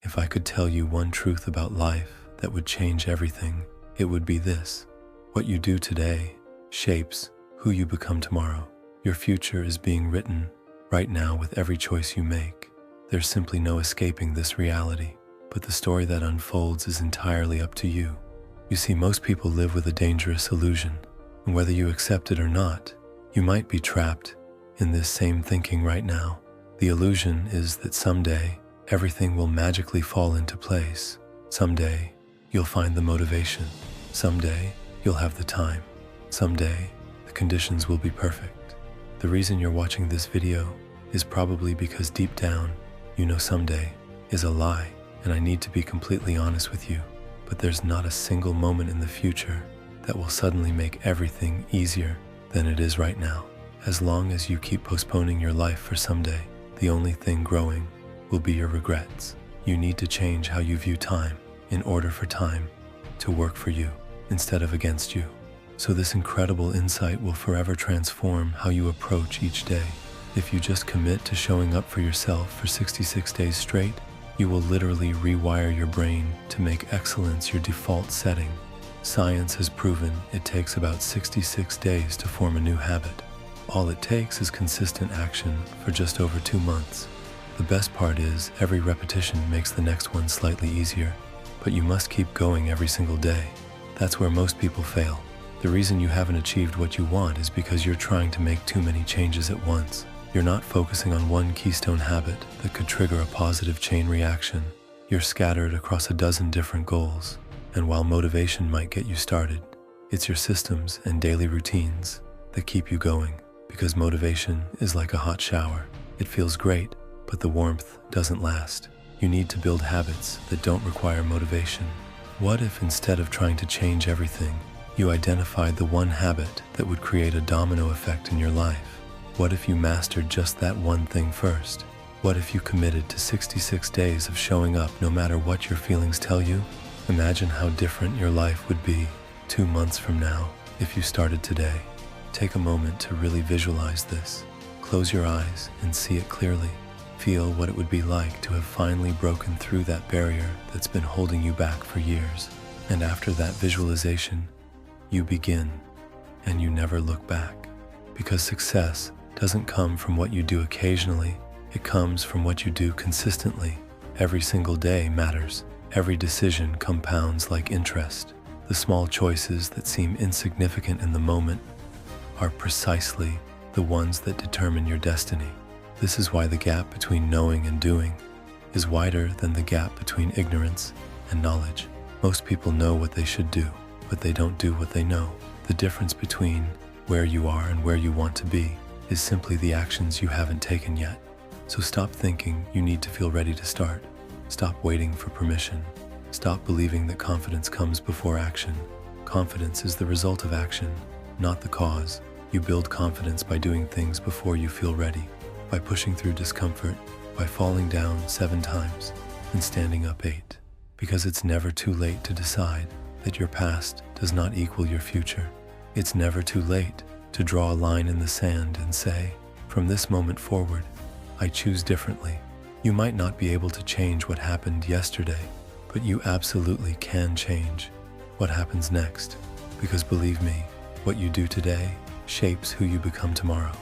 If I could tell you one truth about life that would change everything, it would be this. What you do today shapes who you become tomorrow. Your future is being written right now with every choice you make. There's simply no escaping this reality, but the story that unfolds is entirely up to you. You see, most people live with a dangerous illusion, and whether you accept it or not, you might be trapped in this same thinking right now. The illusion is that someday, everything will magically fall into place. Someday, you'll find the motivation. Someday, you'll have the time. Someday, the conditions will be perfect. The reason you're watching this video is probably because deep down, you know someday is a lie, and I need to be completely honest with you. But there's not a single moment in the future that will suddenly make everything easier than it is right now. As long as you keep postponing your life for someday, the only thing growing will be your regrets. You need to change how you view time in order for time to work for you instead of against you. So this incredible insight will forever transform how you approach each day. If you just commit to showing up for yourself for 66 days straight, you will literally rewire your brain to make excellence your default setting. Science has proven it takes about 66 days to form a new habit. All it takes is consistent action for just over 2 months. The best part is every repetition makes the next one slightly easier, but you must keep going every single day. That's where most people fail. The reason you haven't achieved what you want is because you're trying to make too many changes at once. You're not focusing on one keystone habit that could trigger a positive chain reaction. You're scattered across a dozen different goals. And while motivation might get you started, it's your systems and daily routines that keep you going. Because motivation is like a hot shower. It feels great, but the warmth doesn't last. You need to build habits that don't require motivation. What if instead of trying to change everything, you identified the one habit that would create a domino effect in your life? What if you mastered just that one thing first? What if you committed to 66 days of showing up no matter what your feelings tell you? Imagine how different your life would be 2 months from now if you started today. Take a moment to really visualize this. Close your eyes and see it clearly. Feel what it would be like to have finally broken through that barrier that's been holding you back for years. And after that visualization, you begin, and you never look back. Because success doesn't come from what you do occasionally, it comes from what you do consistently. Every single day matters. Every decision compounds like interest. The small choices that seem insignificant in the moment are precisely the ones that determine your destiny. This is why the gap between knowing and doing is wider than the gap between ignorance and knowledge. Most people know what they should do, but they don't do what they know. The difference between where you are and where you want to be is simply the actions you haven't taken yet. So stop thinking you need to feel ready to start. Stop waiting for permission. Stop believing that confidence comes before action. Confidence is the result of action, not the cause. You build confidence by doing things before you feel ready, by pushing through discomfort, by falling down 7 times and standing up 8. Because it's never too late to decide that your past does not equal your future. It's never too late to draw a line in the sand and say, from this moment forward, I choose differently. You might not be able to change what happened yesterday, but you absolutely can change what happens next. Because believe me, what you do today shapes who you become tomorrow.